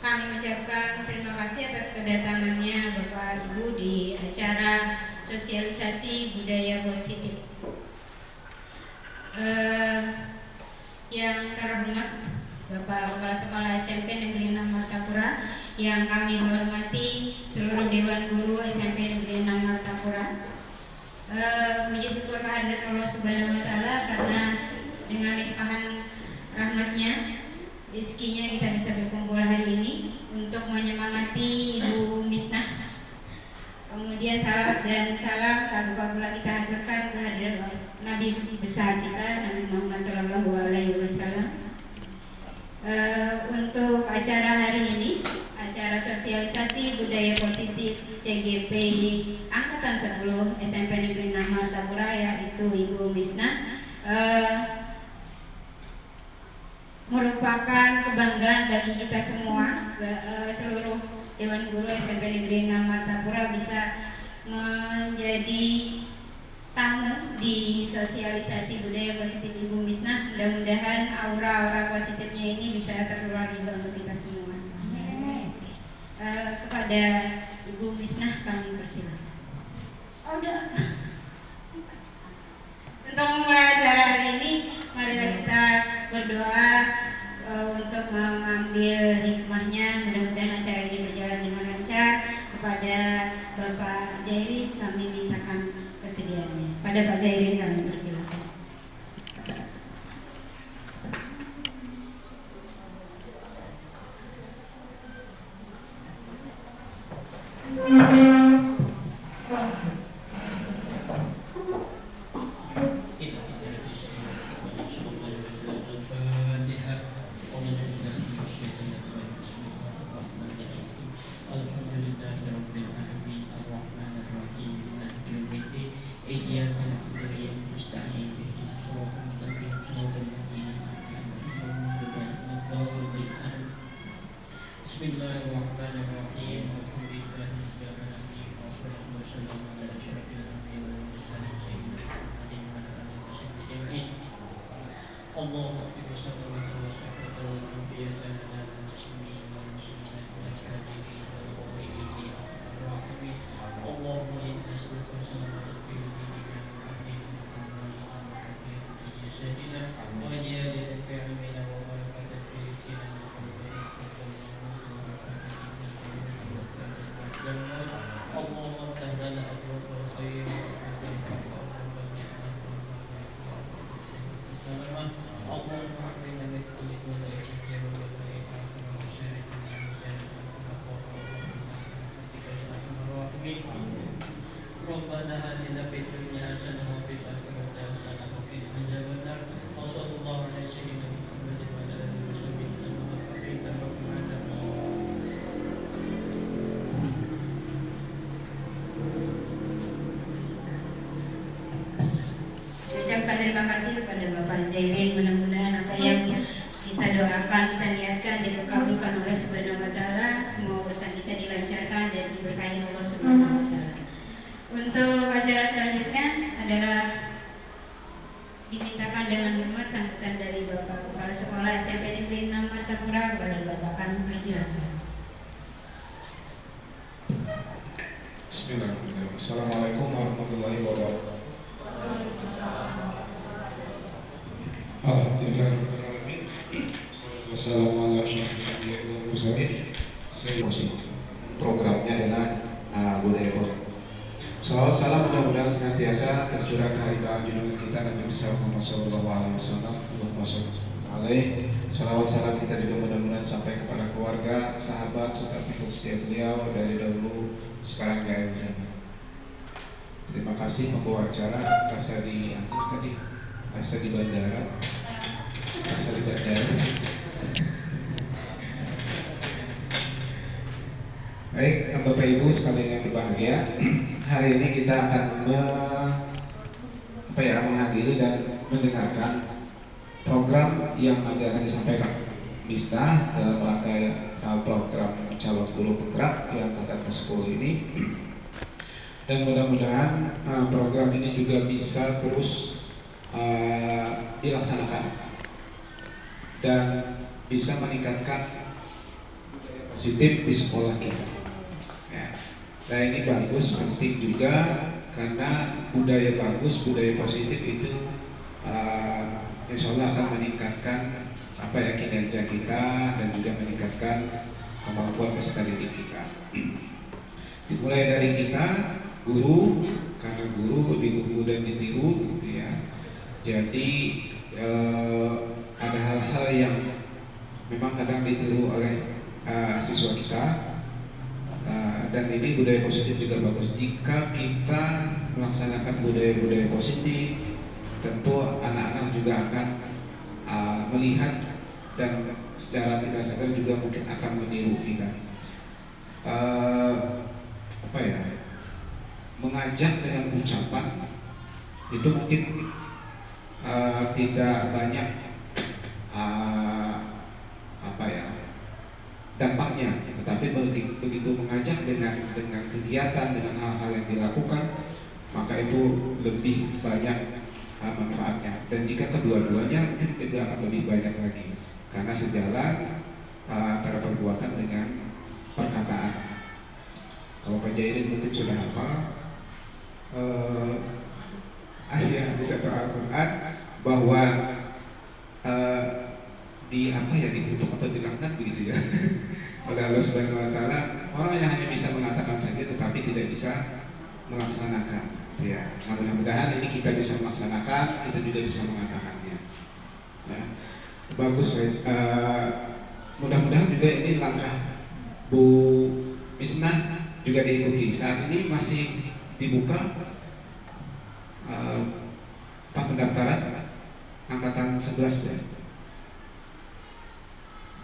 Kami mengucapkan terima kasih atas kedatangannya Bapak Ibu di acara sosialisasi budaya positif. Yang terhormat Bapak Kepala Sekolah SMP Negeri 6 Martapura, yang kami hormati seluruh Dewan Guru SMP Negeri 6 Martapura. Puji syukur kehadirat Allah Subhanahu wa Ta'ala, karena dengan limpahan rahmatnya, rezekinya kita bisa berkumpul hari ini untuk menyemangati Ibu Misnah. Kemudian salawat dan salam tak lupa pula kita haturkan kehadirat Nabi besar kita, Nabi Muhammad SAW. Untuk acara hari ini, acara sosialisasi budaya positif CGP Angkatan 10 SMP Negeri 6 Martapura, yaitu Ibu Misnah, merupakan kebanggaan bagi kita semua. Seluruh Dewan Guru SMP Negeri 6 Martapura bisa menjadi tamu di sosialisasi budaya positif Ibu Misnah. Mudah-mudahan aura-aura positifnya ini bisa tertular juga untuk kita semua. Kepada Ibu Misnah kami persilakan. Udah. Untuk memulai acara hari ini, marilah kita berdoa untuk mengambil hikmahnya. Mudah-mudahan acara ini berjalan dengan lancar. Kepada Bapak Jairin kami mintakan kesediaannya. Pada Pak Jairin kami persilakan. Rabbana atina fid dunya hasanah wa fil akhirati hasanah wa qina adzabannar. Wassallallahu Sekolah SMP Negeri 6 Martapura boleh dibacakan, persilakan. Bismillahirrahmanirrahim. Assalamualaikum warahmatullahi wabarakatuh. Alhamdulillahirrahmanirrahim. Wassalamualaikum warahmatullahi wabarakatuh. Programnya adalah budaya pos. Salawat salam mudah-mudahan senantiasa tercurah ke hadirat junjungan kita Nabi besar Muhammad sallallahu alaihi wasallam. Allahumma shalli alaihi. Salawat salam kita juga mudah-mudahan sampai kepada keluarga, sahabat, serta pengikut setia beliau dari dahulu sekarang di akhir zaman. Terima kasih pembawa acara. Rasa di bandara. Baik, Bapak Ibu sekalian yang berbahagia, hari ini kita akan menghadiri dan mendengarkan program yang nanti akan disampaikan Mista dalam rangka program calon guru penggerak di angkatan ke-10 ini. Dan mudah-mudahan program ini juga bisa terus dilaksanakan dan bisa meningkatkan positif di sekolah kita. Nah ini bagus, penting juga karena budaya bagus, budaya positif itu insya Allah akan meningkatkan kinerja kita dan juga meningkatkan kemampuan peserta didik kita. Dimulai dari kita, guru, karena guru lebih guru dan ditiru, gitu ya. Jadi ada hal-hal yang memang kadang ditiru oleh siswa kita. Dan ini budaya positif juga bagus. Jika kita melaksanakan budaya-budaya positif, tentu anak-anak juga akan melihat dan secara tidak sadar juga mungkin akan meniru kita. Mengajak dengan ucapan itu mungkin tidak banyak dampaknya, tetapi begitu mengajak dengan kegiatan, dengan hal-hal yang dilakukan, maka itu lebih banyak manfaatnya. Dan jika kedua-duanya mungkin tidak akan lebih banyak lagi, karena sejalan antara perbuatan dengan perkataan. Kalau Pak Jairin mungkin sudah hafal ayat di satu Al-Quran bahwa dikutuk atau dilaknat begitu ya oleh Allah Subhanahu Wa Taala orang yang hanya bisa mengatakan saja tetapi tidak bisa melaksanakan. Ya, mudah-mudahan ini kita bisa melaksanakan, kita juga bisa mengatakannya. Ya, bagus. Mudah-mudahan juga ini langkah Bu Misnah juga diikuti. Saat ini masih dibuka pendaftaran angkatan 11 ya.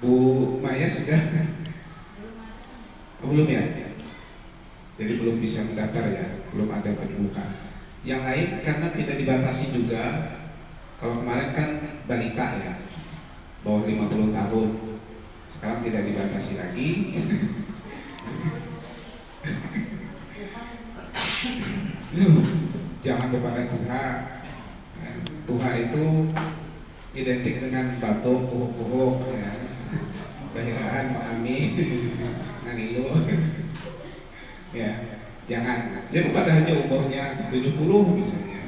Bu Maya sudah belum ya? Jadi belum bisa mendaftar ya, belum ada pembukaan. Yang lain karena tidak dibatasi juga. Kalau kemarin kan balita ya, bawah 50 tahun. Sekarang tidak dibatasi lagi. Jangan kepada Tuhan. Tuhan itu identik dengan batuk, kuhuk-kuhuk ya. Bayaran, memahami, nganilu, ya jangan. Ya pada aja umurnya 70 misalnya.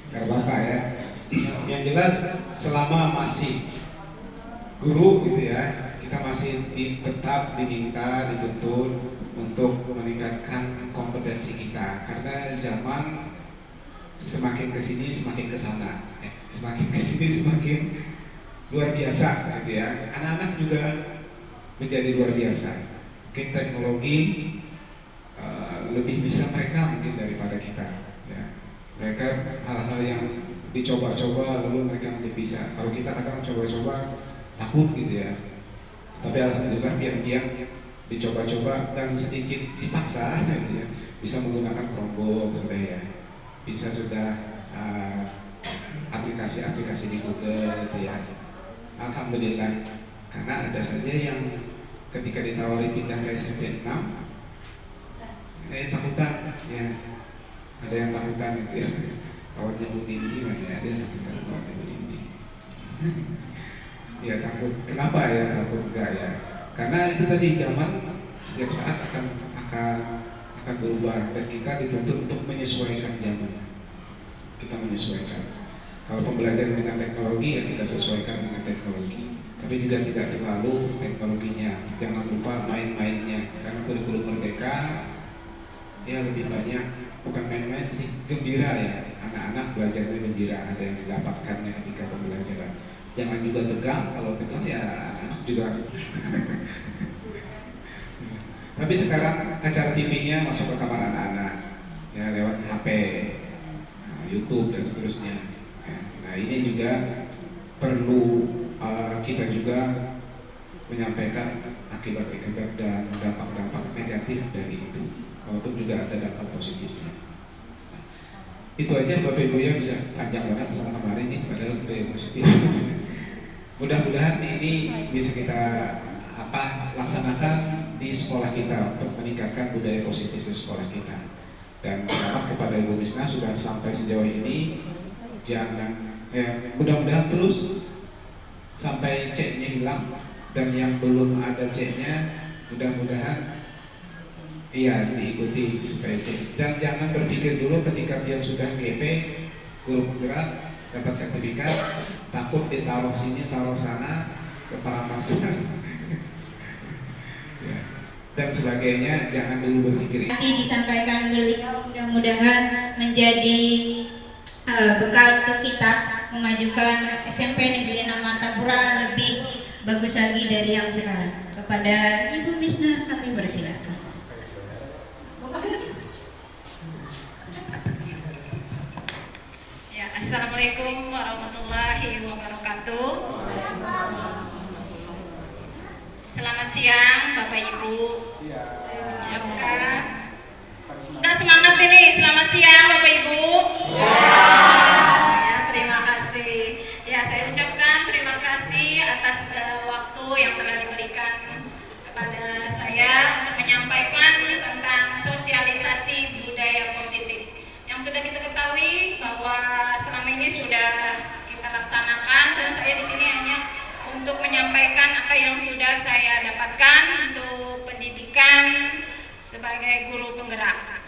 Karena bapak ya. Yang jelas selama masih guru gitu ya, kita masih tetap diminta, dituntut untuk meningkatkan kompetensi kita. Karena zaman semakin kesini semakin kesana, semakin kesini semakin luar biasa gitu ya. Anak-anak juga menjadi luar biasa. Mungkin teknologi lebih bisa mereka mungkin daripada kita ya. Mereka hal-hal yang dicoba-coba lalu mereka mungkin bisa. Kalau kita kadang coba-coba takut gitu ya. Tapi alhamdulillah diam-diam dicoba-coba dan sedikit dipaksa gitu ya. Bisa menggunakan Chromebook sudah ya. Bisa sudah aplikasi-aplikasi di Google gitu ya. Alhamdulillah, karena ada saja yang ketika ditawari pindah ke SMP 6 takutan ya, ada yang takutan gitu ya. Kawannya Bu Dindi mana ya, ada yang takutan kawannya Bu Dindi. Ya takut. Kenapa ya takut enggak ya? Karena itu tadi zaman setiap saat akan berubah dan kita dituntut untuk menyesuaikan zaman. Kita menyesuaikan. Kalau pembelajaran dengan teknologi ya kita sesuaikan dengan teknologi. Tapi juga tidak terlalu teknologinya. Jangan lupa main-mainnya. Karena kurikulum merdeka ya lebih banyak bukan main-main sih, gembira ya. Anak-anak belajarnya gembira, ada yang didapatkannya ketika pembelajaran. Jangan juga tegang, kalau tegang ya anak-anak juga. Tapi sekarang acara TV-nya masuk ke kamar anak-anak, ya lewat HP, YouTube dan seterusnya. Nah ini juga perlu kita juga menyampaikan akibat-akibat dan dampak-dampak negatif dari itu, walaupun juga ada dampak positifnya. Itu aja Bapak Ibu ya, bisa panjang banget sama kemarin nih, padahal udah positif. Mudah-mudahan ini bisa kita laksanakan di sekolah kita untuk meningkatkan budaya positif di sekolah kita. Dan selamat kepada Ibu Misna sudah sampai sejauh ini. Jangan mudah-mudahan terus sampai C-nya hilang, dan yang belum ada C-nya mudah-mudahan iya diikuti supaya C. Dan jangan berpikir dulu ketika dia sudah GP guru penggerak dapat sertifikat, takut ditaruh sini taruh sana kepala pasar ya, dan sebagainya. Jangan dulu berpikir. Nanti disampaikan beliau mudah-mudahan menjadi bekal untuk kita memajukan SMP Negeri 6 Martapura lebih bagus lagi dari yang sekarang. Kepada Ibu Misna kami persilakan. Ya, Assalamualaikum warahmatullahi wabarakatuh. Selamat siang Bapak Ibu. Saya ucapkan udah semangat ini. Selamat siang Bapak Ibu. Ya, terima kasih. Ya, saya ucapkan terima kasih atas waktu yang telah diberikan kepada saya untuk menyampaikan tentang sosialisasi budaya positif. Yang sudah kita ketahui bahwa selama ini sudah kita laksanakan, dan saya di sini hanya untuk menyampaikan apa yang sudah saya dapatkan untuk pendidikan sebagai guru penggerak.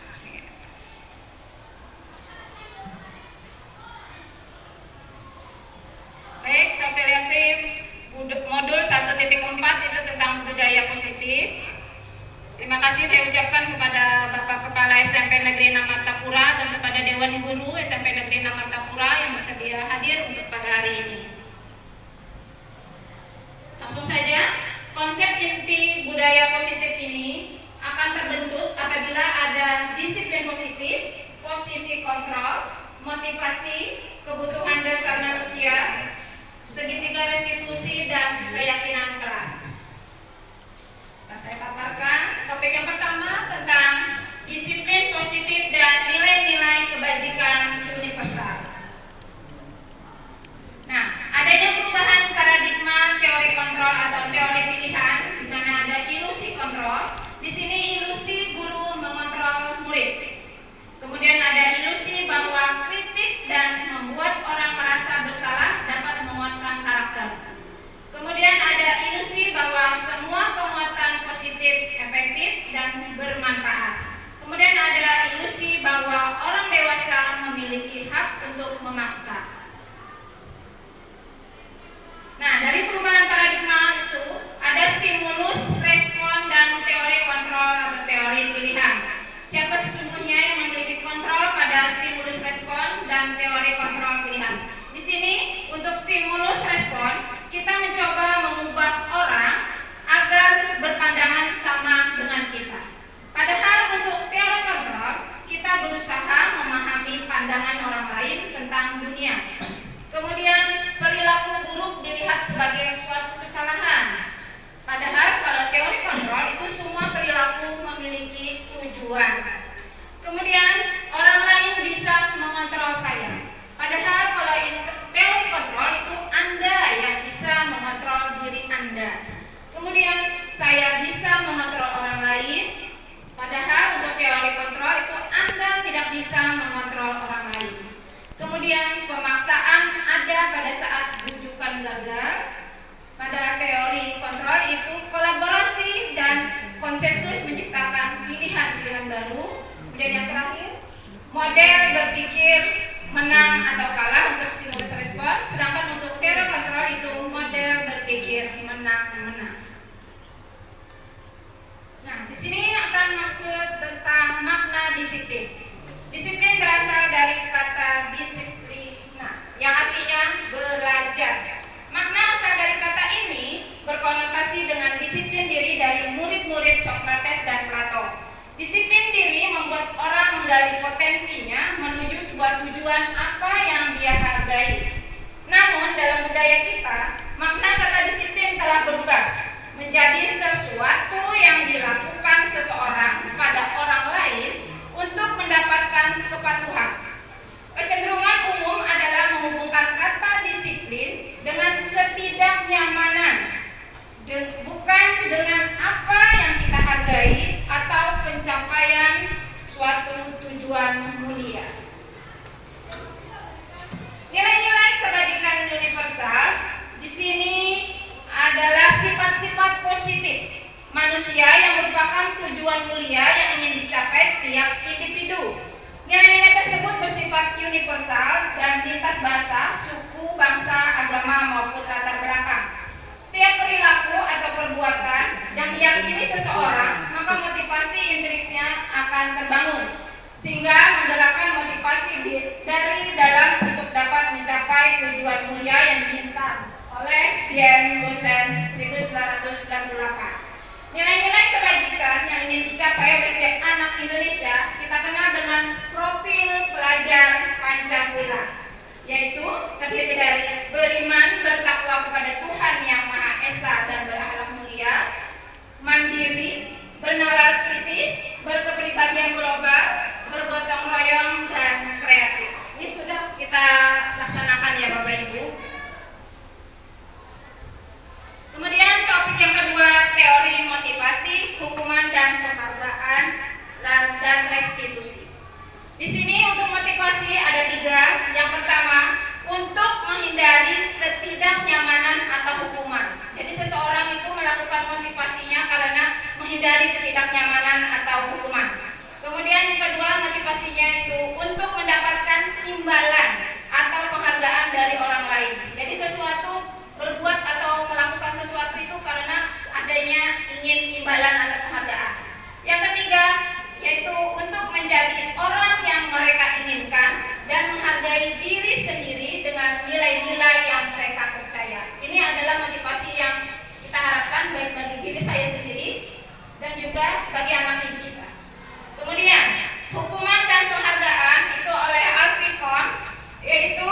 Baik, sosialisasi modul 1.4 itu tentang budaya positif. Terima kasih saya ucapkan kepada Bapak Kepala SMP Negeri 6 Martapura dan kepada Dewan Guru SMP Negeri 6 Martapura yang bersedia hadir untuk pada hari ini. Langsung saja, konsep inti budaya positif ini akan terbentuk apabila ada disiplin positif, posisi kontrol, motivasi, kebutuhan dasar manusia, segitiga restitusi, dan keyakinan kelas. Dan saya paparkan topik yang pertama tentang disiplin positif dan nilai-nilai kebajikan universal. Nah, Kemudian yang terakhir, model berpikir menang atau kalah untuk stimulus respon, sedangkan untuk terror control itu model berpikir menang-menang. Nah, di sini akan maksud tentang makna disiplin. Disiplin berasal dari kata disiplina, yang artinya belajar. Makna asal dari kata ini berkonotasi dengan disiplin diri dari murid-murid Socrates dan Plato. Disiplin diri membuat orang menggali potensinya menuju sebuah tujuan apa yang dia hargai. Namun dalam budaya kita, makna kata disiplin telah berubah menjadi sesuatu yang dilakukan seseorang pada orang lain untuk mendapatkan kepatuhan. Kecenderungan umum adalah menghubungkan kata disiplin dengan ketidaknyamanan, bukan dengan apa yang kita hargai atau pencapaian suatu tujuan mulia. Nilai-nilai kebajikan universal di sini adalah sifat-sifat positif manusia yang merupakan tujuan mulia yang ingin dicapai setiap individu. Nilai-nilai tersebut bersifat universal dan lintas bahasa, suku, bangsa, agama maupun latar belakang. Setiap perilaku atau perbuatan yang diyakini seseorang, maka motivasi intrinsiknya akan terbangun, sehingga menggerakkan motivasi dari dalam untuk dapat mencapai tujuan mulia yang diinginkan oleh Dian Gosen 1998. Nilai-nilai kebajikan yang ingin dicapai oleh setiap anak Indonesia kita kenal dengan profil pelajar Pancasila, yaitu terdiri dari beriman, bertakwa kepada Tuhan Yang Maha Esa dan berakhlak mulia, mandiri, bernalar kritis, berkepribadian global, bergotong royong, dan kreatif. Ini sudah kita laksanakan ya Bapak Ibu. Kemudian topik yang kedua, teori motivasi, hukuman dan penghargaan dan restitusi. Di sini untuk motivasi ada 3. Yang pertama, untuk menghindari ketidaknyamanan atau hukuman. Jadi seseorang itu melakukan motivasinya karena menghindari ketidaknyamanan atau hukuman. Kemudian yang kedua, motivasinya itu untuk mendapatkan imbalan atau penghargaan dari orang lain. Jadi sesuatu berbuat atau melakukan sesuatu itu karena adanya ingin imbalan atau penghargaan. Yang ketiga, yaitu untuk menjadi orang yang mereka inginkan dan menghargai diri sendiri dengan nilai-nilai yang mereka percaya. Ini adalah motivasi yang kita harapkan baik bagi diri saya sendiri dan juga bagi anak didik kita. Kemudian, hukuman dan penghargaan itu oleh Alfie Kohn, yaitu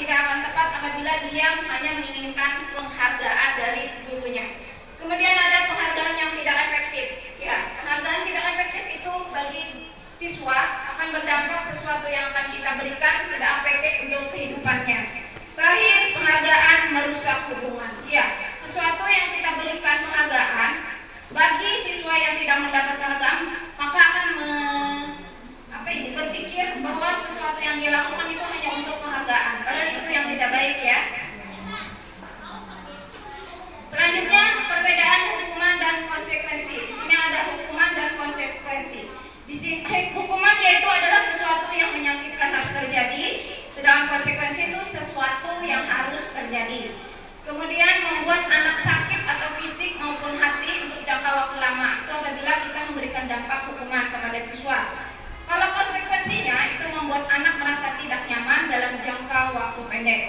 tidak akan tepat apabila dia hanya menginginkan penghargaan dari gurunya. Kemudian ada penghargaan yang tidak efektif. Ya, penghargaan tidak efektif itu bagi siswa akan berdampak sesuatu yang akan kita berikan tidak efektif untuk kehidupannya. Terakhir, penghargaan merusak hubungan. Ya, sesuatu yang kita berikan penghargaan bagi siswa yang tidak mendapat penghargaan, maka akan berpikir bahwa sesuatu yang dia lakukan itu hanya untuk penghargaan. Padahal itu yang tidak baik ya. Selanjutnya, perbedaan hukuman dan konsekuensi. Di sini ada hukuman dan konsekuensi. Di sini hukuman yaitu adalah sesuatu yang menyakitkan harus terjadi, sedangkan konsekuensi itu sesuatu yang harus terjadi. Kemudian membuat anak sakit atau fisik maupun hati untuk jangka waktu lama. Itu apabila kita memberikan dampak hukuman kepada siswa. Kalau konsekuensinya itu membuat anak merasa tidak nyaman dalam jangka waktu pendek.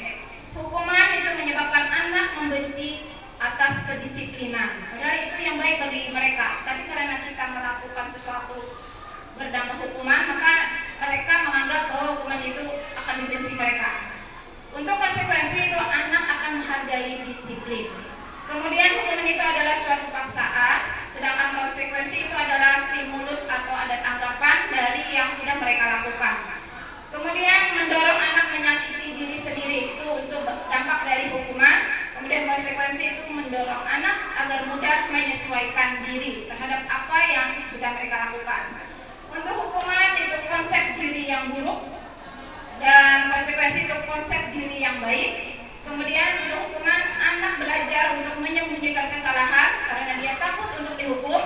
Hukuman itu menyebabkan anak membenci atas kedisiplinan. Padahal itu yang baik bagi mereka. Tapi karena kita melakukan sesuatu berdampak hukuman, maka mereka menganggap bahwa hukuman itu akan dibenci mereka. Untuk konsekuensi itu anak akan menghargai disiplin. Kemudian hukuman itu adalah suatu paksaan, sedangkan konsekuensi itu adalah stimulus atau ada tanggapan dari yang sudah mereka lakukan. Kemudian mendorong anak menyakiti diri sendiri itu untuk dampak dari hukuman. Kemudian konsekuensi itu mendorong anak agar mudah menyesuaikan diri terhadap apa yang sudah mereka lakukan. Untuk hukuman itu konsep diri yang buruk dan konsekuensi itu konsep diri yang baik. Kemudian untuk hukuman anak belajar untuk menyembunyikan kesalahan karena dia takut untuk dihukum.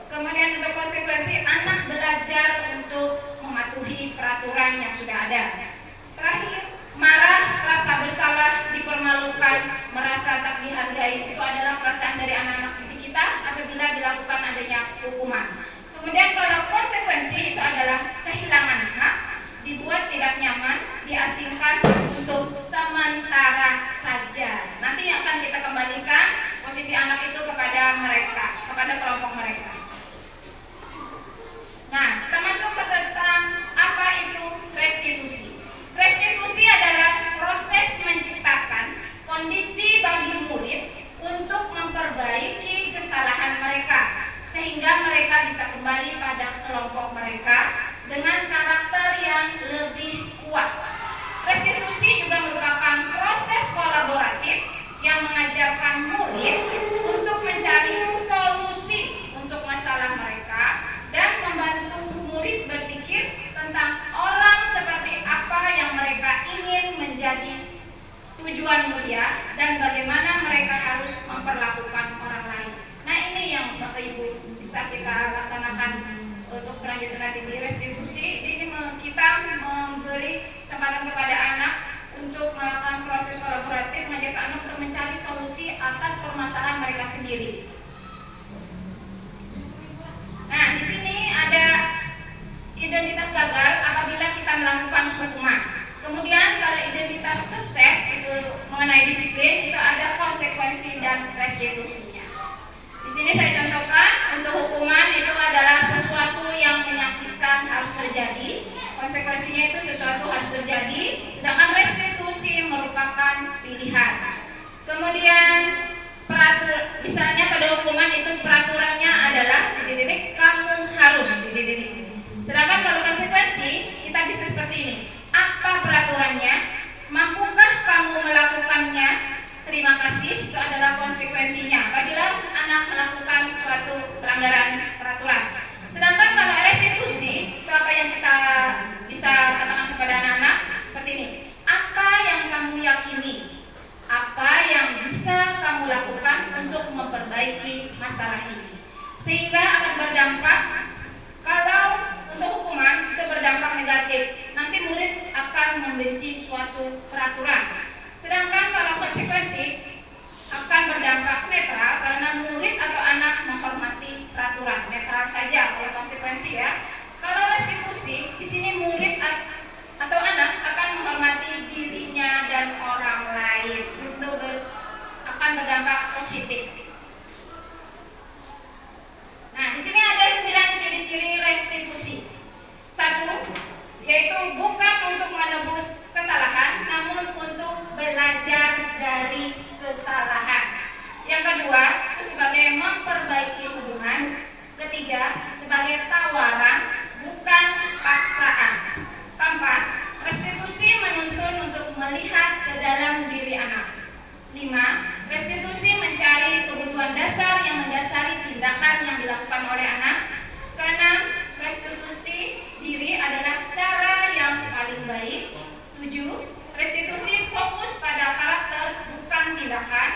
Kemudian untuk konsekuensi anak belajar untuk mematuhi peraturan yang sudah ada. Terakhir, marah, rasa bersalah, dipermalukan, merasa tak dihargai itu adalah perasaan dari anak-anak didik kita apabila dilakukan adanya hukuman. Kemudian kalau konsekuensi itu adalah kehilangan hak, dibuat tidak nyaman, diasingkan untuk sementara saja. Nanti akan kita kembalikan posisi anak itu kepada mereka, kepada kelompok mereka. Nah, kita masuk ke tentang apa itu restitusi. Restitusi adalah proses menciptakan kondisi bagi murid untuk memperbaiki kesalahan mereka sehingga mereka bisa kembali pada kelompok mereka dengan karakter yang lebih kuat. Restitusi juga merupakan proses kolaboratif yang mengajarkan murid untuk mencari solusi untuk masalah mereka dan membantu murid berpikir tentang orang seperti apa yang mereka ingin menjadi tujuan mulia dan bagaimana mereka harus memperlakukan orang lain. Nah, ini yang Bapak Ibu bisa kita laksanakan untuk selanjutnya nanti di restitusi. Ini kita memberi kesempatan kepada anak untuk melakukan proses kolaboratif, mengajak anak untuk mencari solusi atas permasalahan mereka sendiri. Nah, di sini ada identitas gagal apabila kita melakukan hukuman. Kemudian kalau identitas sukses itu mengenai disiplin, itu ada konsekuensi dan restitusinya. Di sini saya contohkan untuk hukuman itu adalah sesuatu yang menyakitkan harus terjadi, konsekuensinya itu sesuatu harus terjadi, sedangkan restitusi merupakan pilihan. Kemudian misalnya pada hukuman itu peraturannya adalah titik-titik kamu harus titik-titik. Sedangkan kalau konsekuensi kita bisa seperti ini. Apa peraturannya? Mampukah kamu melakukannya? Terima kasih, itu adalah konsekuensinya apabila anak melakukan suatu pelanggaran peraturan. Sedangkan kalau restitusi, itu apa yang kita bisa katakan kepada anak-anak seperti ini. Apa yang kamu yakini? Apa yang bisa kamu lakukan untuk memperbaiki masalah ini? Sehingga akan berdampak, kalau untuk hukuman itu berdampak negatif. Nanti murid belajar dari kesalahan. Yang kedua, itu sebagai memperbaiki hubungan. Ketiga, sebagai tawaran, bukan paksaan. Keempat, restitusi menuntun untuk melihat ke dalam diri anak. 5. Restitusi mencari kebutuhan dasar yang mendasari tindakan yang dilakukan oleh anak. Keenam, restitusi diri adalah cara yang paling baik. 7. Restitusi fokus pada karakter bukan tindakan.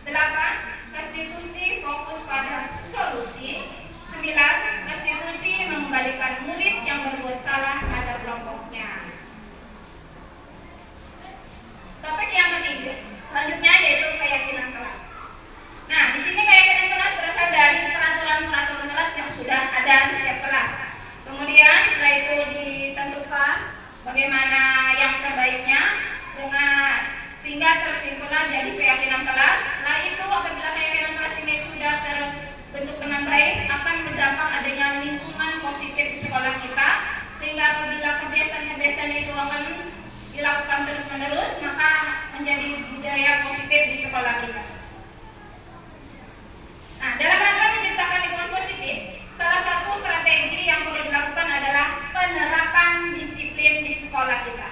8. Restitusi fokus pada solusi. 9. Restitusi mengembalikan murid yang berbuat salah pada kelompoknya. Topik yang ketiga selanjutnya yaitu keyakinan kelas. Nah, di sini keyakinan kelas berasal dari peraturan-peraturan kelas yang sudah ada di setiap kelas. Kemudian setelah itu ditentukan bagaimana yang terbaiknya sehingga tersimpullah jadi keyakinan kelas. Setelah itu apabila keyakinan kelas ini sudah terbentuk dengan baik, akan berdampak adanya lingkungan positif di sekolah kita, sehingga apabila kebiasaan-kebiasaan itu akan dilakukan terus-menerus, maka menjadi budaya positif di sekolah kita. Nah, dalam rangka menciptakan lingkungan positif, salah satu strategi yang perlu dilakukan adalah penerapan disiplin di sekolah kita.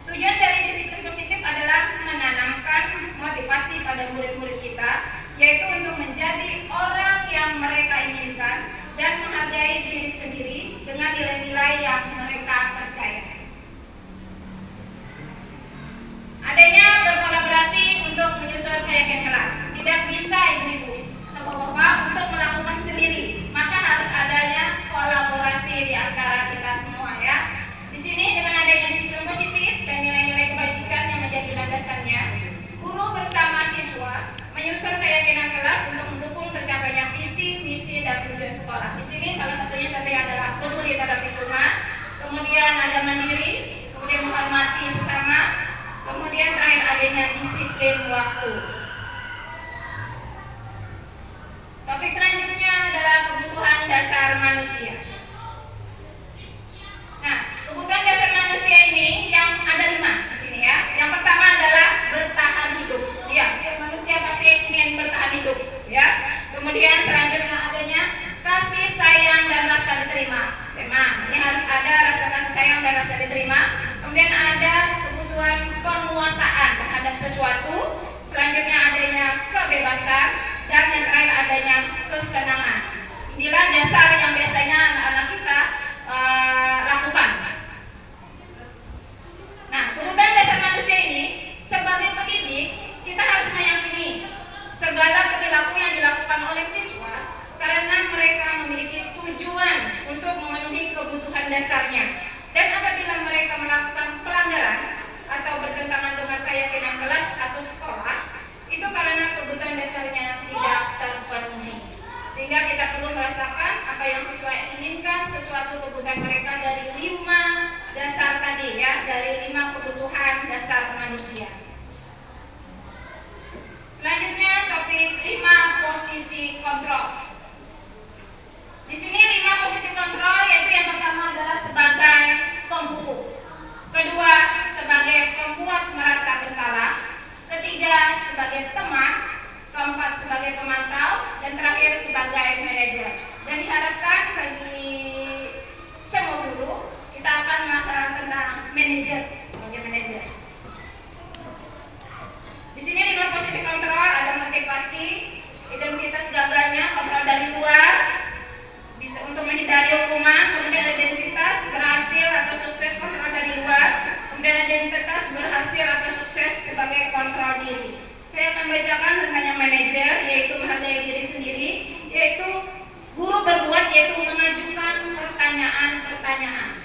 Tujuan dari disiplin positif adalah menanamkan motivasi pada murid-murid kita, yaitu untuk menjadi orang yang mereka inginkan dan menghargai diri sendiri dengan nilai-nilai yang mereka percaya. Adanya berkolaborasi untuk menyusun keyakinan kelas. Tidak bisa ibu-ibu atau bapak-bapak untuk melakukan sendiri, maka harus adanya kolaborasi di antara kita semua ya. Di sini dengan adanya disiplin positif dan nilai-nilai kebajikan yang menjadi landasannya, guru bersama siswa menyusun keyakinan kelas untuk mendukung tercapainya visi, misi dan tujuan sekolah. Di sini salah satunya contohnya adalah peduli terhadap lingkungan, kemudian ada mandiri, kemudian menghormati sesama, kemudian terakhir adanya disiplin waktu. Topik selanjutnya adalah kebutuhan dasar manusia. Nah, kebutuhan dasar manusia ini yang ada 5 di sini ya. Yang pertama adalah bertahan hidup. Ya, setiap manusia pasti ingin bertahan hidup, ya. Kemudian selanjutnya adanya kasih sayang dan rasa diterima. Memang ini harus ada rasa kasih sayang dan rasa diterima. Kemudian ada kebutuhan penguasaan terhadap sesuatu. Selanjutnya adanya kebebasan dan yang terakhir adanya kesenangan. Inilah dasar yang biasanya anak-anak kita lakukan. Nah, kebutuhan dasar manusia ini sebagai pendidik kita harus meyakini segala perilaku yang dilakukan oleh siswa karena mereka memiliki tujuan untuk memenuhi kebutuhan dasarnya. Dan apabila mereka melakukan pelanggaran atau bertentangan dengan keyakinan kelas atau sekolah, itu karena kebutuhan dasarnya tidak terpenuhi. Sehingga kita perlu merasakan apa yang siswa inginkan, sesuatu kebutuhan mereka dari 5 dasar tadi ya, dari 5 kebutuhan dasar manusia. Selanjutnya topik 5 posisi kontrol. Di sini 5 posisi kontrol, yaitu yang pertama adalah sebagai pembuku, kedua sebagai pembuat merasa bersalah, ketiga sebagai teman, keempat sebagai pemantau, dan terakhir sebagai manajer. Dan diharapkan bagi semua guru kita akan merasakan tentang manajer sebagai manajer. Di sini 5 posisi kontrol, ada motivasi, identitas gagalnya, kontrol dari luar, bisa untuk menghindari hukuman, kemudian identitas berhasil atau sukses kontrol dari luar, kemudian identitas berhasil atau sukses sebagai kontrol diri. Saya akan bacakan tentang yang manajer, yaitu menghargai diri sendiri, yaitu guru berbuat, yaitu mengajukan pertanyaan-pertanyaan.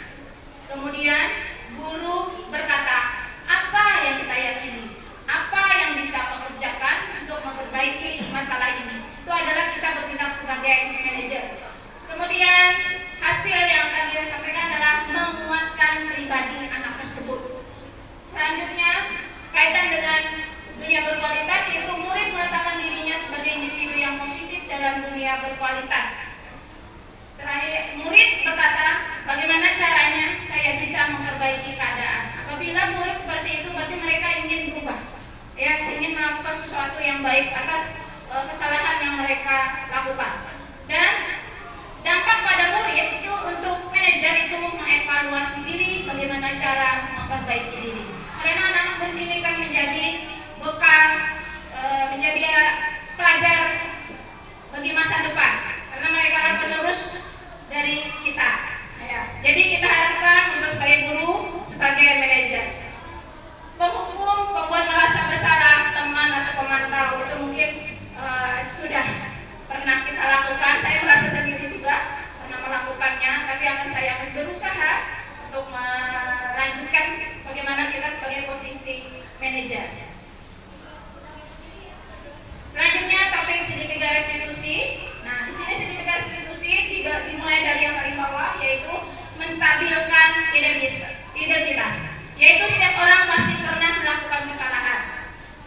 Kemudian guru berkata, apa yang kita yakini, apa yang bisa kau kerjakan untuk memperbaiki masalah ini. Itu adalah kita bertindak sebagai manajer. Kemudian hasil yang akan dia sampaikan adalah menguatkan pribadi anak tersebut. Selanjutnya kaitan dengan dunia berkualitas, yaitu murid meletakkan dirinya sebagai individu yang positif dalam dunia berkualitas. Terakhir, murid berkata, bagaimana caranya saya bisa memperbaiki keadaan. Apabila murid seperti itu, berarti mereka ingin berubah. Ya, melakukan sesuatu yang baik atas kesalahan yang mereka lakukan. Dan dampak pada murid itu untuk manajer itu mengevaluasi diri, bagaimana cara memperbaiki diri. Karena anak-anak murid ini kan menjadi bekal, menjadi pelajar bagi masa depan. Karena mereka adalah penerus dari kita. Ya. Jadi kita harapkan untuk sebagai guru, sebagai manajer, penghukum, pembuat merasa bersalah, teman atau pemantau itu mungkin sudah pernah kita lakukan. Saya merasa sendiri juga pernah melakukannya, tapi saya akan berusaha untuk melanjutkan bagaimana kita sebagai posisi manajer. Selanjutnya topik segitiga restitusi. Nah, di sini segitiga restitusi dimulai dari yang paling bawah, yaitu menstabilkan identitas. Yaitu setiap orang pasti pernah melakukan kesalahan.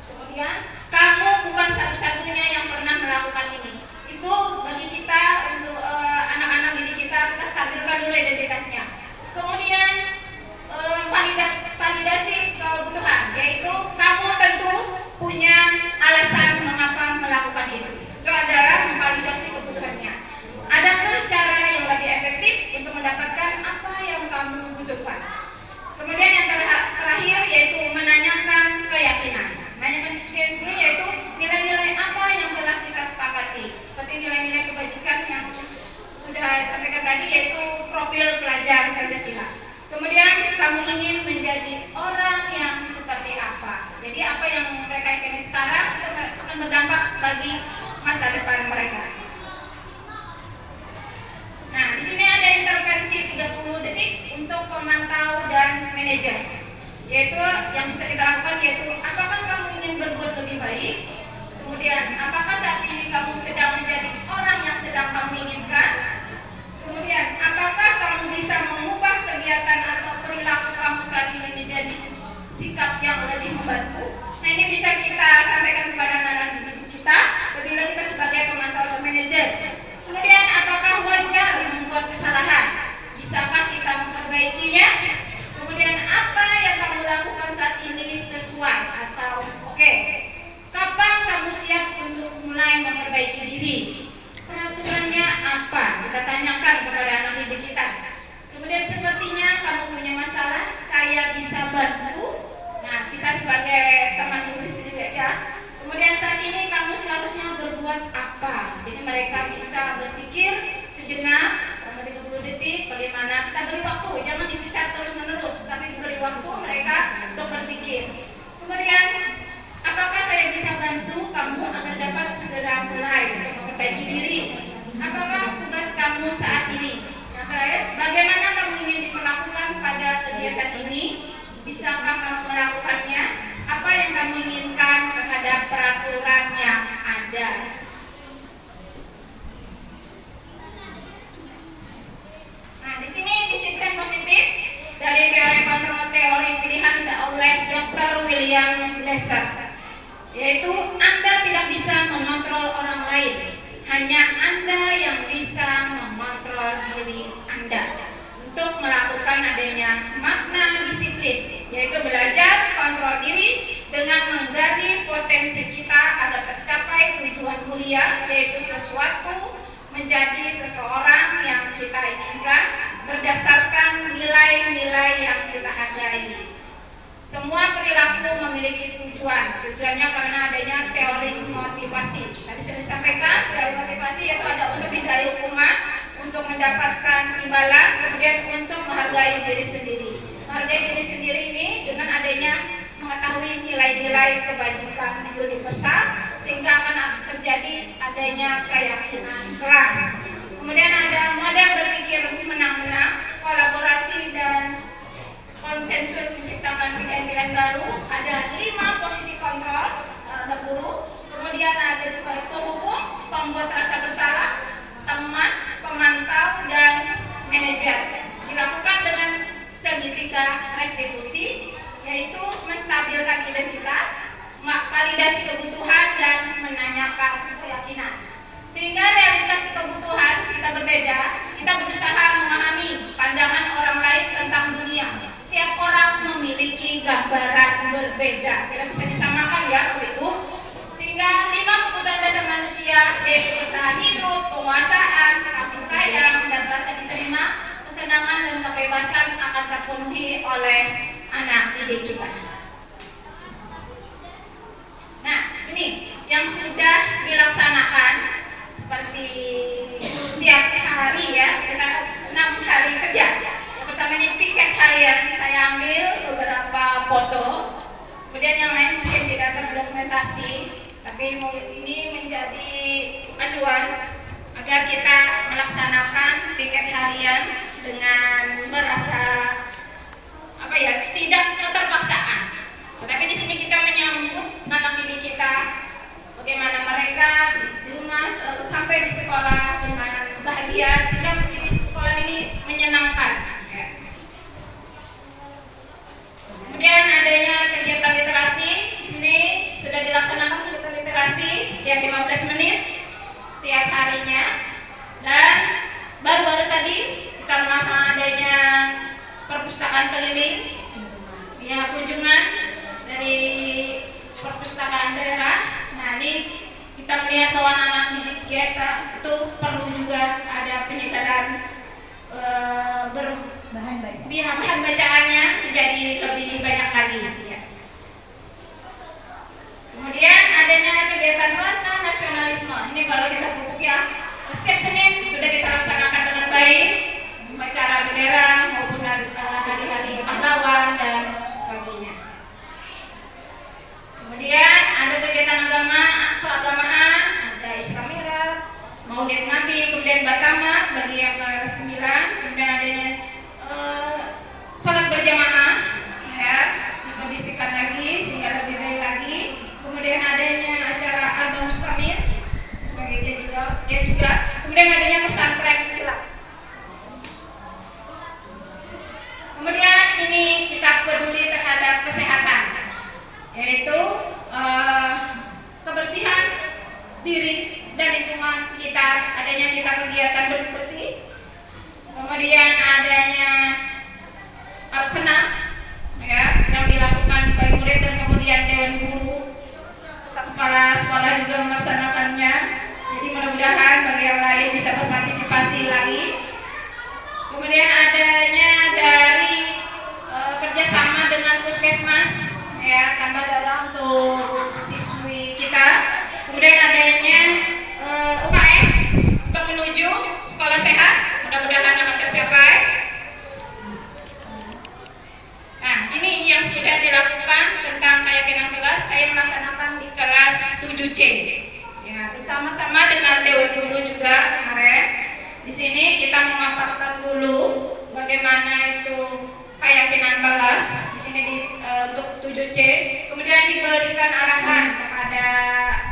Kemudian kamu bukan satu-satunya yang pernah melakukan ini. Itu bagi kita untuk anak-anak didik kita stabilkan dulu identitasnya. Kemudian validasi kebutuhan, yaitu kamu tentu punya alasan mengapa melakukan itu. Itu adalah memvalidasi kebutuhannya. Adakah cara yang lebih efektif untuk mendapatkan apa yang kamu butuhkan? Kemudian yang terakhir yaitu menanyakan keyakinan. Menanyakan keyakinan yaitu nilai-nilai apa yang telah kita sepakati. Seperti nilai-nilai kebajikan yang sudah disampaikan tadi, yaitu profil pelajar Pancasila. Kemudian kamu ingin menjadi orang yang seperti apa. Jadi apa yang mereka yakini sekarang itu akan berdampak bagi masa depan mereka. Nah, di sini ada intervensi 30 detik untuk pemantau dan manajer. Yaitu yang bisa kita lakukan yaitu apakah kamu ingin berbuat lebih baik? Kemudian apakah saat ini kamu sedang menjadi orang yang sedang kamu inginkan? Kemudian apakah kamu bisa mengubah kegiatan atau perilaku kamu saat ini menjadi sikap yang lebih membantu? Nah, ini bisa kita sampaikan kepada anak-anak didik kita apabila kita sebagai pemantau atau manajer. Kemudian apakah wajar membuat kesalahan? Bisakah kita memperbaikinya? Kemudian apa yang kamu lakukan saat ini sesuai atau oke? Kapan kamu siap untuk mulai memperbaiki diri? Peraturannya apa? Kita tanyakan kepada anak didik kita. Kemudian sepertinya kamu punya masalah, saya bisa bantu. Nah, kita sebagai teman guru di sini ya. Kemudian saat ini kamu seharusnya berbuat apa? Jadi mereka bisa berpikir sejenak selama 30 detik bagaimana. Kita beri waktu, jangan dicecar terus-menerus, tapi diberi waktu mereka untuk berpikir. Kemudian apakah saya bisa bantu kamu agar dapat segera mulai untuk memperbaiki diri? Apakah tugas kamu saat ini? Yang terakhir, bagaimana kamu ingin diperlakukan pada kegiatan ini? Bisakah kamu melakukannya? Apa yang kamu inginkan terhadap peraturan yang ada? Nah, di sini disiplin positif dari teori kontrol teori pilihan oleh Dr. William Glasser, yaitu Anda tidak bisa mengontrol orang lain, hanya Anda yang bisa mengontrol diri Anda. Untuk melakukan adanya makna disiplin, yaitu belajar kontrol diri dengan menggali potensi kita agar tercapai tujuan mulia, yaitu sesuatu menjadi seseorang yang kita inginkan berdasarkan nilai-nilai yang kita hargai. Semua perilaku memiliki tujuan. Tujuannya karena adanya teori motivasi. Tadi sudah disampaikan, teori motivasi yaitu ada untuk menghindari hukuman, untuk mendapatkan imbalan, kemudian untuk menghargai diri sendiri. Menghargai diri sendiri ini dengan adanya mengetahui nilai-nilai kebajikan universal, sehingga akan terjadi adanya keyakinan kelas. Kemudian ada model berpikir menang-menang, kolaborasi dan konsensus menciptakan pilihan-pilihan baru. Ada 5 posisi kontrol terhadap guru. Kemudian ada sebagai penghukum, pembuat rasa bersalah, teman, pemantau, dan manajer. Dilakukan dengan segitiga restitusi, yaitu menstabilkan identitas, validasi kebutuhan, dan menanyakan keyakinan. Sehingga realitas kebutuhan kita berbeda, kita berusaha memahami pandangan orang lain tentang dunia. Setiap orang memiliki gambaran berbeda, tidak bisa disamakan ya Bapak Ibu. yang sudah dilaksanakan seperti setiap hari ya, kita 6 hari kerja. Yang pertama ini piket harian, saya ambil beberapa foto, kemudian yang lain mungkin tidak terdokumentasi, tapi ini menjadi acuan agar kita melaksanakan piket harian dengan merasa tidak keterpaksaan. Tetapi di sini kita menyambut anak didik kita, bagaimana mereka di rumah lalu sampai di sekolah dengan bahagia jika di sekolah ini menyenangkan. Kemudian adanya kegiatan literasi, di sini sudah dilaksanakan kegiatan literasi setiap 15 menit setiap harinya, dan baru-baru tadi kita melaksanakan adanya perpustakaan keliling, ya, kunjungan dari perpustakaan daerah. Nah, ini kita melihat bahwa anak-anak didik kita itu perlu juga ada penyegaran bahan bacaannya menjadi lebih banyak lagi. Ya. Kemudian adanya kegiatan rasa nasionalisme. Ini kalau kita pupuk ya, setiap Senin sudah kita laksanakan dengan baik, upacara bendera maupun hari-hari pahlawan dan sebagainya. Kemudian ada kegiatan keagamaan, ada Isra Mi'raj, Maulid Nabi, kemudian Batamat bagi yang ke-9, kemudian adanya sholat berjamaah, ya, dikondisikan lagi sehingga lebih baik lagi. Kemudian adanya acara Arba Mustaqim sebagainya juga. Kemudian adanya pesantren kilat. Kemudian ini kita peduli terhadap kesehatan, yaitu kebersihan diri dan lingkungan sekitar, adanya kita kegiatan bersih-bersih. Kemudian adanya senam, ya, yang dilakukan baik murid dan kemudian dewan guru, kepala sekolah juga melaksanakannya. Jadi mudah-mudahan bagi yang lain bisa berpartisipasi lagi. Kemudian adanya dari kerjasama dengan puskesmas, ya, tambah darah untuk siswi kita. Kemudian adanya UKS untuk menuju sekolah sehat, mudah-mudahan akan tercapai. Nah, ini yang sudah dilakukan tentang keyakinan kelas. Saya melaksanakan di kelas 7C, ya, bersama-sama dengan dewan guru juga kemarin. Di sini kita memaparkan dulu bagaimana itu keyakinan kelas. Di sini untuk 7C, kemudian diberikan arahan kepada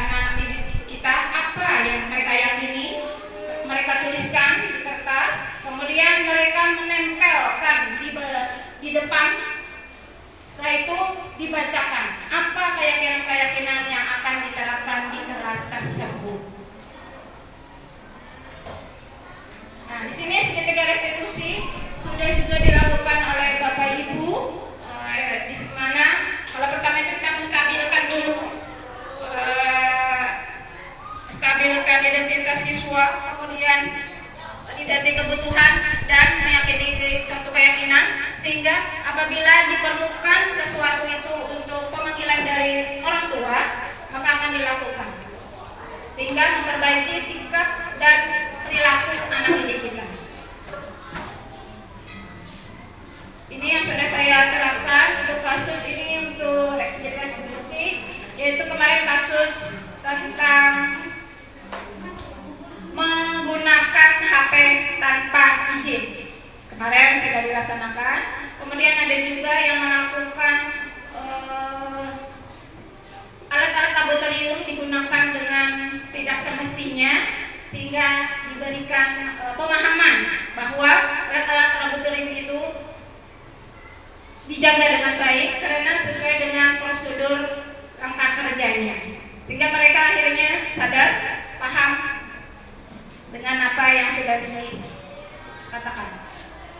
anak-anak didik kita apa yang mereka yakini, mereka tuliskan di kertas, kemudian mereka menempelkan di depan. Setelah itu dibacakan apa keyakinan-keyakinan yang akan diterapkan di kelas tersebut. Nah, di sini segitiga restitusi sudah juga dilakukan oleh Bapak Ibu, di mana kalau pertama itu kita menstabilkan dulu, stabilkan identitas siswa, kemudian validasi kebutuhan dan meyakini suatu keyakinan, sehingga apabila diperlukan sesuatu itu untuk pemanggilan dari orang tua, maka akan dilakukan, sehingga memperbaiki sikap dan perilaku anak didik kita. Ini yang sudah saya terapkan untuk kasus ini, untuk restitusi, yaitu kemarin kasus tentang menggunakan HP tanpa izin. Kemarin sudah dilaksanakan. Kemudian ada juga yang melakukan alat-alat laboratorium digunakan dengan tidak semestinya, sehingga diberikan pemahaman bahwa alat-alat laboratorium itu dijaga dengan baik karena sesuai dengan prosedur langkah kerjanya, sehingga mereka akhirnya sadar, paham dengan apa yang sudah dikatakan.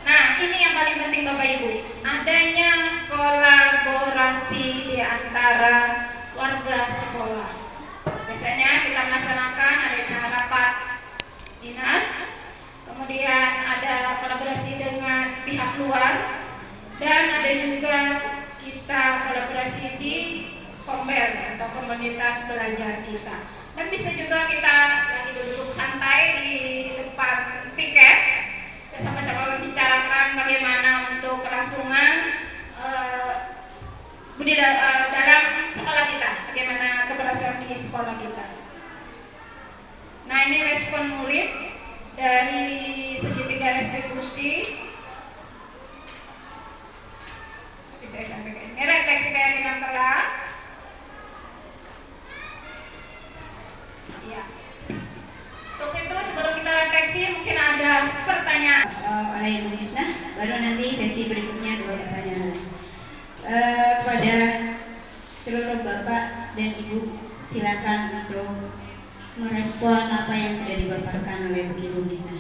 Nah, ini yang paling penting Bapak Ibu, adanya kolaborasi di antara warga sekolah. Biasanya kita melaksanakan adanya rapat dinas, kemudian ada kolaborasi dengan pihak luar, dan ada juga kita kolaborasi di komber atau komunitas belajar kita. Dan bisa juga kita lagi duduk santai di depan piket, sama-sama membicarakan bagaimana untuk kelangsungan dalam sekolah kita, bagaimana keberlangsungan di sekolah kita. Nah, ini respon murid dari segitiga restitusi. Bisa saya sampaikan. Ini refleksi keyakinan kelas. Ya. Untuk itu sebelum kita refleksi mungkin ada pertanyaan oleh Ibu Misnah, baru nanti sesi berikutnya 2 pertanyaan. Kepada seluruh Bapak dan Ibu, silakan untuk merespon apa yang sudah dipaparkan oleh Ibu Misnah.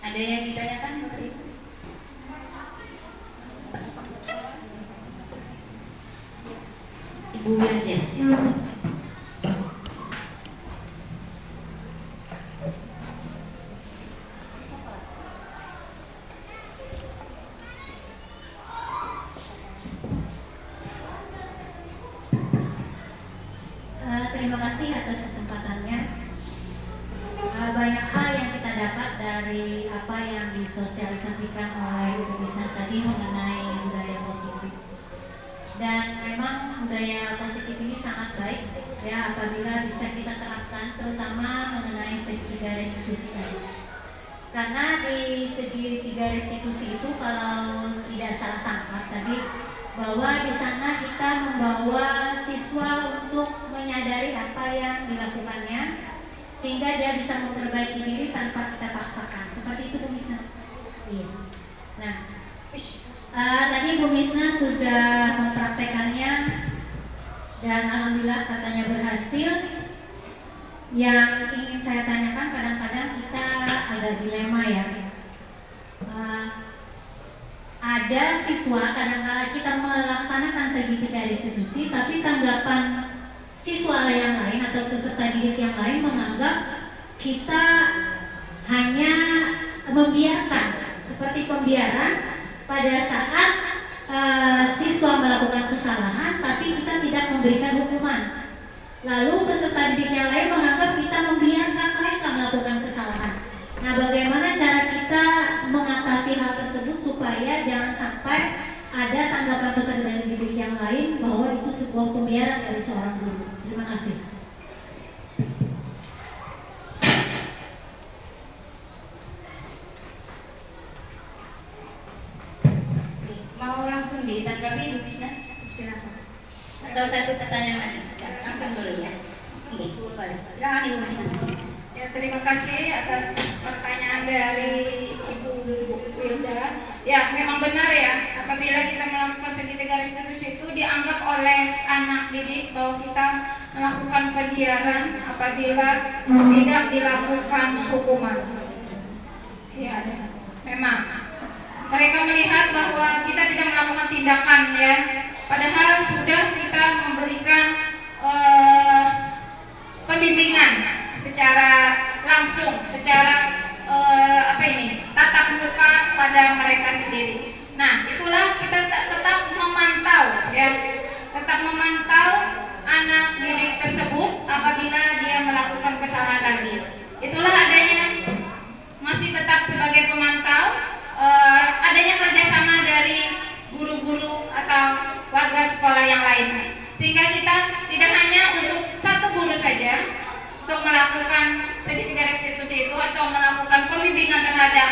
Ada yang ditanyakan Bapak Ibu? Ibu Wilja. Terima kasih atas kesempatannya. Banyak hal yang kita dapat dari apa yang disosialisasikan oleh Ibu Misnah tadi mengenai budaya positif. Dan memang budaya positif ini sangat baik ya apabila bisa kita terapkan, terutama mengenai segitiga restitusi tadi. Karena di segitiga restitusi itu kalau tidak salah tangkap tadi, bahwa di sana kita membawa siswa untuk menyadari apa yang dilakukannya sehingga dia bisa memperbaiki diri tanpa kita paksakan. Seperti itu Bu Misnah. Iya. Nah, tadi Bu Misnah sudah mempraktekannya dan alhamdulillah katanya berhasil. Yang ingin saya tanyakan, kadang-kadang kita agak dilema ya. Ada siswa kadang-kadang kita melaksanakan segitiga restitusi, tapi tanggapan siswa yang lain atau peserta didik yang lain menganggap kita hanya membiarkan, seperti pembiaran pada saat siswa melakukan kesalahan, tapi kita tidak memberikan hukuman. Lalu peserta didik yang lain menganggap kita membiarkan mereka melakukan kesalahan. Nah, bagaimana cara kita mengatasi hal tersebut supaya jangan sampai ada tanggapan peserta didik yang lain bahwa itu sebuah pembiaran dari seorang guru. Terima kasih. Mau langsung ditanggapi Ibu Misnah? Silakan. Atau satu pertanyaan lagi? Langsung dulu ya. Boleh. Silakan Ibu Misnah. Ya, terima kasih atas pertanyaan dari Ibu Wilda. Ya, memang benar ya, apabila kita melakukan segitiga restitusi itu dianggap oleh anak didik bahwa kita melakukan pembiaran apabila tidak dilakukan hukuman. Ya, memang mereka melihat bahwa kita tidak melakukan tindakan ya, padahal sudah kita memberikan pembimbingan secara langsung, secara tatap muka pada mereka sendiri. Nah, itulah kita tetap memantau ya, tetap memantau anak didik tersebut apabila dia melakukan kesalahan lagi. Itulah adanya masih tetap sebagai pemantau, adanya kerjasama dari guru-guru atau warga sekolah yang lain, sehingga kita tidak hanya untuk satu guru saja untuk melakukan segitiga restitusi itu atau melakukan pembimbingan terhadap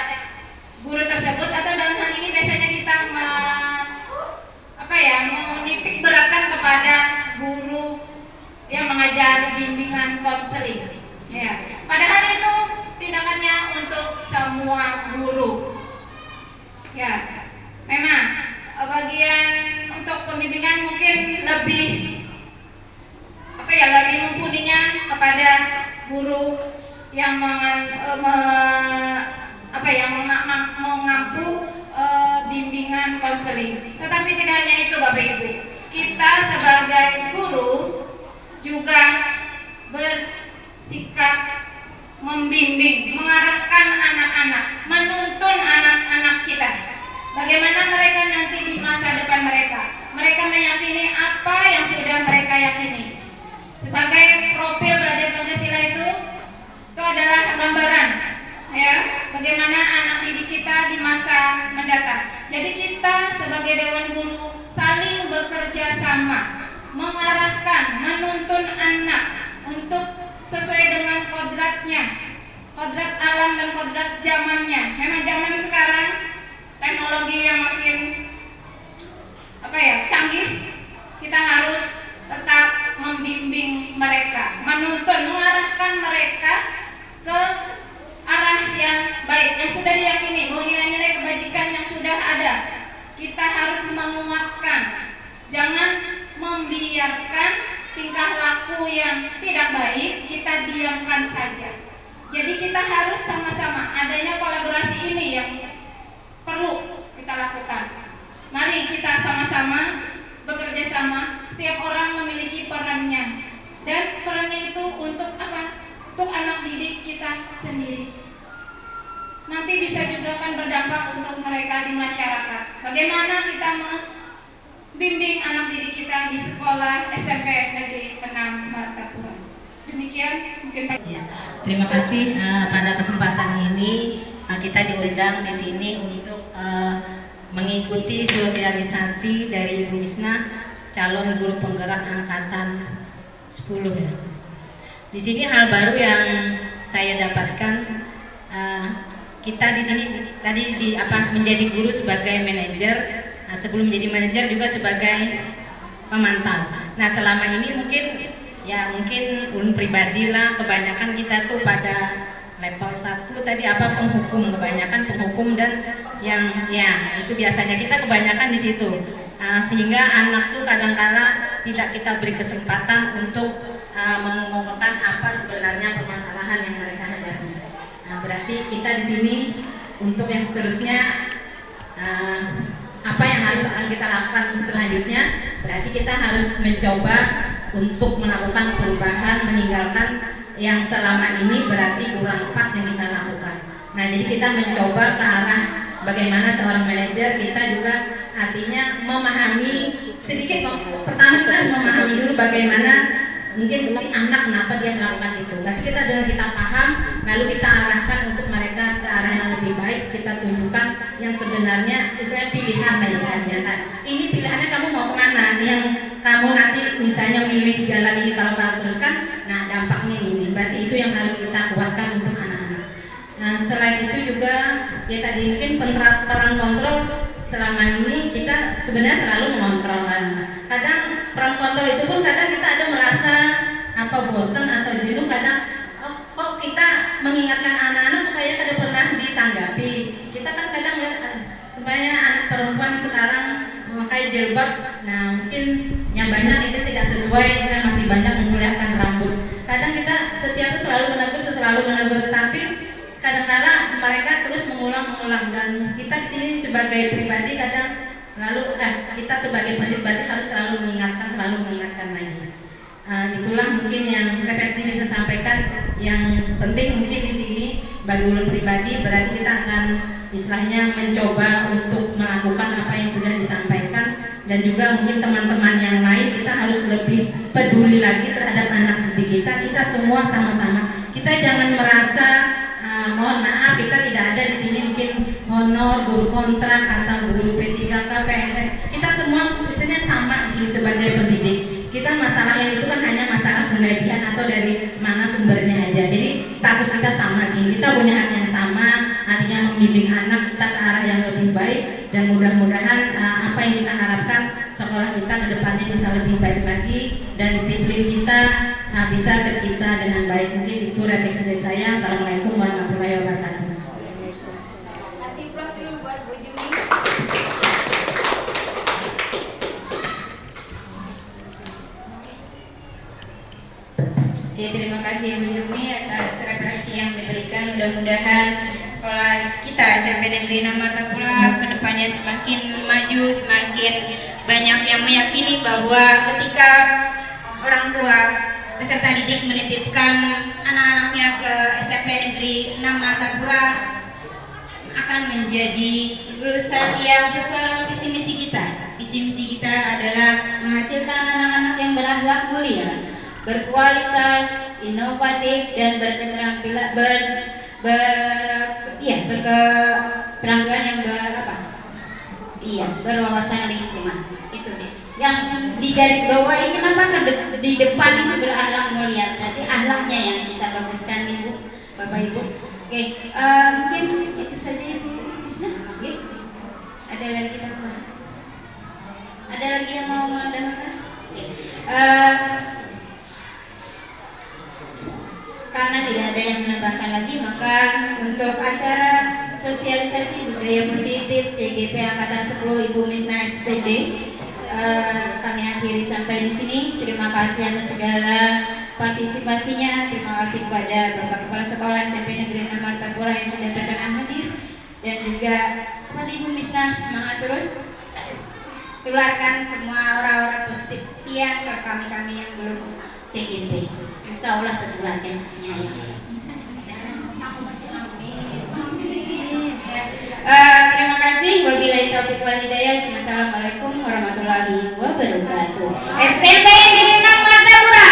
guru tersebut, atau dalam hal ini biasanya kita menitik beratkan kepada guru yang mengajar bimbingan konseling ya. Padahal itu tindakannya untuk semua guru ya. Memang bagian untuk pembimbingan mungkin lebih lebih mumpuninya kepada guru yang mengampu bimbingan konseling. Tetapi tidak hanya itu Bapak Ibu, kita sebagai guru juga bersikap membimbing, mengarahkan anak-anak, menuntun anak-anak kita bagaimana mereka nanti di masa depan mereka mereka meyakini apa yang sudah mereka yakini. Sebagai profil belajar Pancasila itu adalah gambaran ya bagaimana anak didik kita di masa mendatang. Jadi kita sebagai Dewan Guru saling bekerja sama, mengarahkan, menuntun anak untuk sesuai dengan kodratnya, kodrat alam dan kodrat zamannya. Memang zaman sekarang teknologi yang makin canggih, kita harus tetap membimbing mereka, menuntun, mengarahkan mereka ke arah yang baik, yang sudah diyakini bahwa nilai-nilai kebajikan yang sudah ada. Kita harus menguatkan, jangan membiarkan tingkah laku yang tidak baik kita diamkan saja. Jadi kita harus sama-sama, adanya kolaborasi ini yang perlu kita lakukan. Mari kita sama-sama bekerja sama, setiap orang memiliki perannya, dan perannya itu untuk apa? Untuk anak didik kita sendiri. Nanti bisa juga kan berdampak untuk mereka di masyarakat. Bagaimana kita membimbing anak didik kita di sekolah SMP Negeri 6 Martapura. Demikian mungkin Pak. Ya, terima kasih pada kesempatan ini kita diundang di sini untuk mengikuti sosialisasi dari Ibu Misna, calon guru penggerak angkatan 10 ya. Di sini hal baru yang saya dapatkan, kita di sini tadi menjadi guru sebagai manajer, sebelum menjadi manajer juga sebagai pemantau. Nah selama ini mungkin pribadi lah, kebanyakan kita tuh pada level 1 tadi penghukum, kebanyakan penghukum, dan yang itu biasanya kita kebanyakan di situ, sehingga anak tuh kadang-kala tidak kita beri kesempatan untuk mengungkapkan apa sebenarnya permasalahan yang mereka hadapi. Nah, berarti kita di sini untuk yang seterusnya apa yang harus kita lakukan selanjutnya, berarti kita harus mencoba untuk melakukan perubahan, meninggalkan yang selama ini berarti kurang pas yang kita lakukan. Nah, jadi kita mencoba ke arah bagaimana seorang manajer, kita juga artinya memahami sedikit. Pertama kita harus memahami dulu bagaimana mungkin si anak kenapa dia melakukan itu. Berarti kita paham, lalu kita arahkan untuk mereka ke arah yang lebih baik. Kita tunjukkan yang sebenarnya istilahnya pilihan lah istilahnya. Nah, ini pilihannya kamu mau kemana? Yang kamu nanti misalnya milih jalan ini kalau kamu teruskan, nah dampaknya ini. Berarti itu yang harus kita kuatkan untuk anak-anak. Nah, selain itu juga ya tadi mungkin peran kontrol selama ini kita sebenarnya selalu mengontrol. Kadang peran kontrol itu pun kadang kita ada merasa bosan atau jenuh, kadang kok kita mengingatkan anak-anak kok kayak kada pernah ditanggapi. Kita kan kadang supaya anak perempuan sekarang memakai jilbab, nah mungkin yang banyak itu tidak sesuai, dan masih banyak memperlihatkan rambut. Kadang kita setiap itu selalu menegur, tapi kadang-kala mereka terus mengulang, dan kita di sini sebagai pribadi kadang kita sebagai pribadi harus selalu mengingatkan lagi. Itulah mungkin yang refleksi bisa sampaikan. Yang penting mungkin di sini bagi ulun pribadi berarti kita akan istilahnya mencoba untuk melakukan apa yang sudah disampaikan, dan juga mungkin teman-teman yang lain kita harus lebih peduli lagi terhadap anak didik kita. Kita semua sama-sama. Kita jangan merasa mohon maaf kita tidak ada di sini mungkin honor, guru kontrak atau guru P3K, PNS. Kita semua misalnya sama di sini sebagai pendidik. Kita masalah yang itu kan hanya masalah penggajian atau dari mana sumbernya aja. Jadi status kita sama sih. Kita punya hak yang sama, artinya membimbing anak kita ke arah yang lebih baik, dan mudah-mudahan apa yang kita harapkan sekolah kita ke depannya bisa lebih baik lagi, dan disiplin kita bisa tercipta dengan baik. Mungkin itu refleksi dari saya. Assalamualaikum warahmatullahi wabarakatuh. Kasih plus dulu buat Bu Jumi. Ya, terima kasih Bu Jumi atas refleksi yang diberikan. Mudah-mudahan sekolah kita SMP Negeri 6 Martapura kedepannya semakin maju, semakin banyak yang meyakini bahwa ketika orang tua peserta didik menitipkan anak-anaknya ke SMP Negeri 6 Martapura akan menjadi lulusan yang sesuai dengan visi misi kita. Visi misi kita adalah berakhlak mulia, berkualitas, inovatif, dan berketerampilan yang berwawasan lingkungan. Itu deh. Yang di garis bawah ini kenapa di depan itu berakhlak mulia? Berarti akhlaknya yang kita baguskan, Ibu, Bapak Ibu. Oke, mungkin itu saja Ibu Misna. Oke. Ada lagi tambah? Ada lagi yang mau menambahkan? Oke. Karena tidak ada yang menambahkan lagi, maka untuk acara sosialisasi budaya positif CGP Angkatan 10 Ibu Misna SPD kami akhiri sampai di sini. Terima kasih atas segala partisipasinya. Terima kasih kepada Bapak Kepala Sekolah SMP Negeri 6 Martapura yang sudah berkenan hadir, dan juga kepada Ibu Misna, semangat terus. Tularkan semua orang-orang positif yang ke kami yang belum CGP. Insya Allah tertular besoknya ya. Terima kasih. Wabillahi taufiq wal hidayah. Wassalamualaikum warahmatullahi wabarakatuh. SMP Negeri 6 Martapura.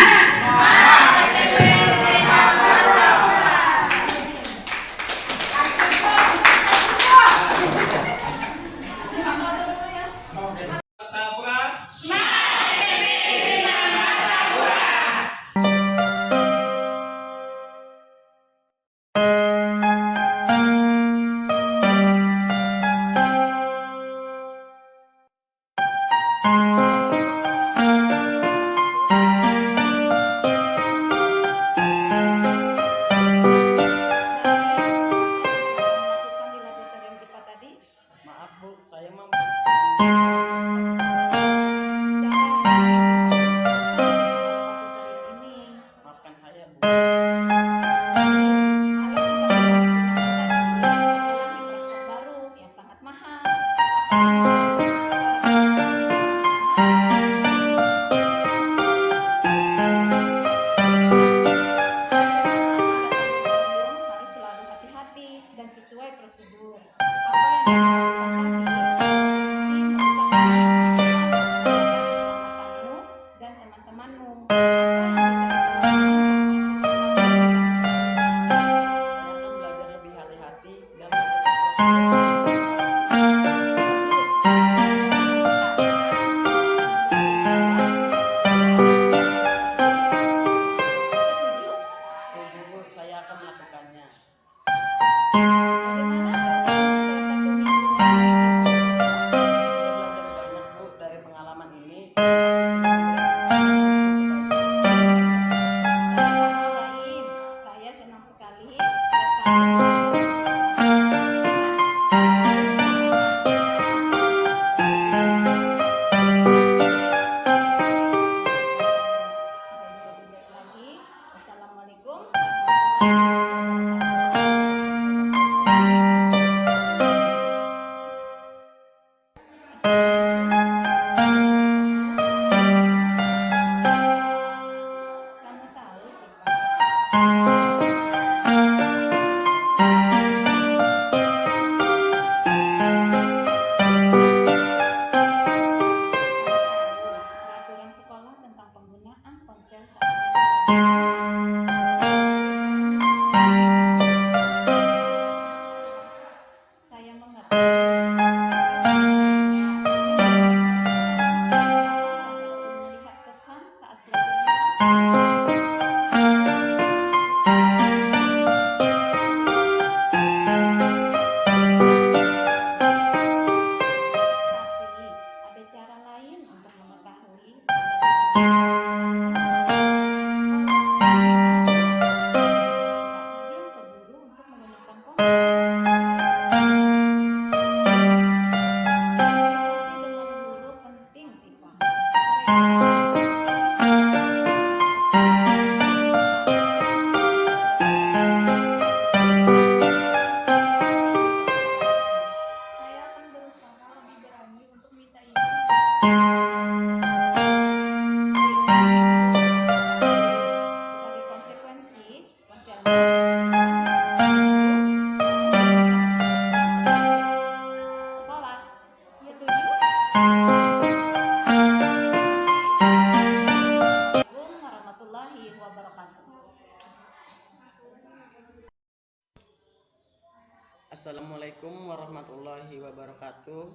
Assalamualaikum warahmatullahi wabarakatuh.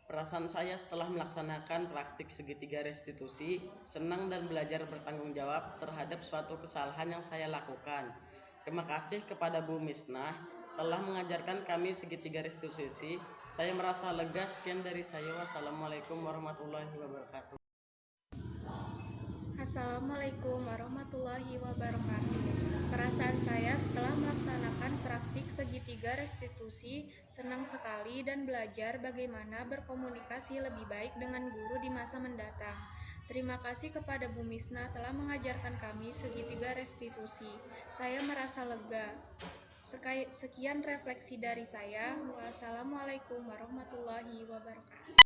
Perasaan saya setelah melaksanakan praktik segitiga restitusi, senang dan belajar bertanggung jawab terhadap suatu kesalahan yang saya lakukan. Terima kasih kepada Bu Misnah telah mengajarkan kami segitiga restitusi. Saya merasa lega. Sekian dari saya. Wassalamualaikum warahmatullahi wabarakatuh. Assalamualaikum warahmatullahi wabarakatuh. Perasaan saya setelah melaksanakan praktik segitiga restitusi, senang sekali dan belajar bagaimana berkomunikasi lebih baik dengan guru di masa mendatang. Terima kasih kepada Bu Misnah telah mengajarkan kami segitiga restitusi. Saya merasa lega. Sekian refleksi dari saya. Wassalamualaikum warahmatullahi wabarakatuh.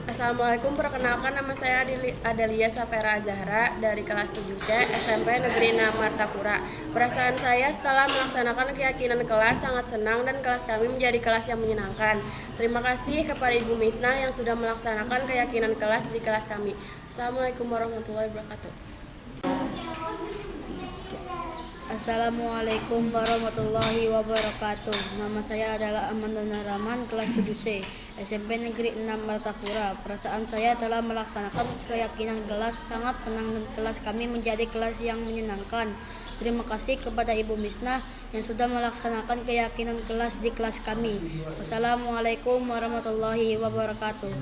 Assalamualaikum, perkenalkan nama saya Adelia Safera Zahra dari kelas 7C SMP Negeri 6 Martapura. Perasaan saya setelah melaksanakan keyakinan kelas sangat senang dan kelas kami menjadi kelas yang menyenangkan. Terima kasih kepada Ibu Misnah yang sudah melaksanakan keyakinan kelas di kelas kami. Assalamualaikum warahmatullahi wabarakatuh. Assalamualaikum warahmatullahi wabarakatuh. Nama saya adalah Amanul Rahman, kelas 7C, SMP Negeri 6 Martapura. Perasaan saya telah melaksanakan keyakinan kelas sangat senang dan kelas kami menjadi kelas yang menyenangkan. Terima kasih kepada Ibu Misnah yang sudah melaksanakan keyakinan kelas di kelas kami. Wassalamualaikum warahmatullahi wabarakatuh.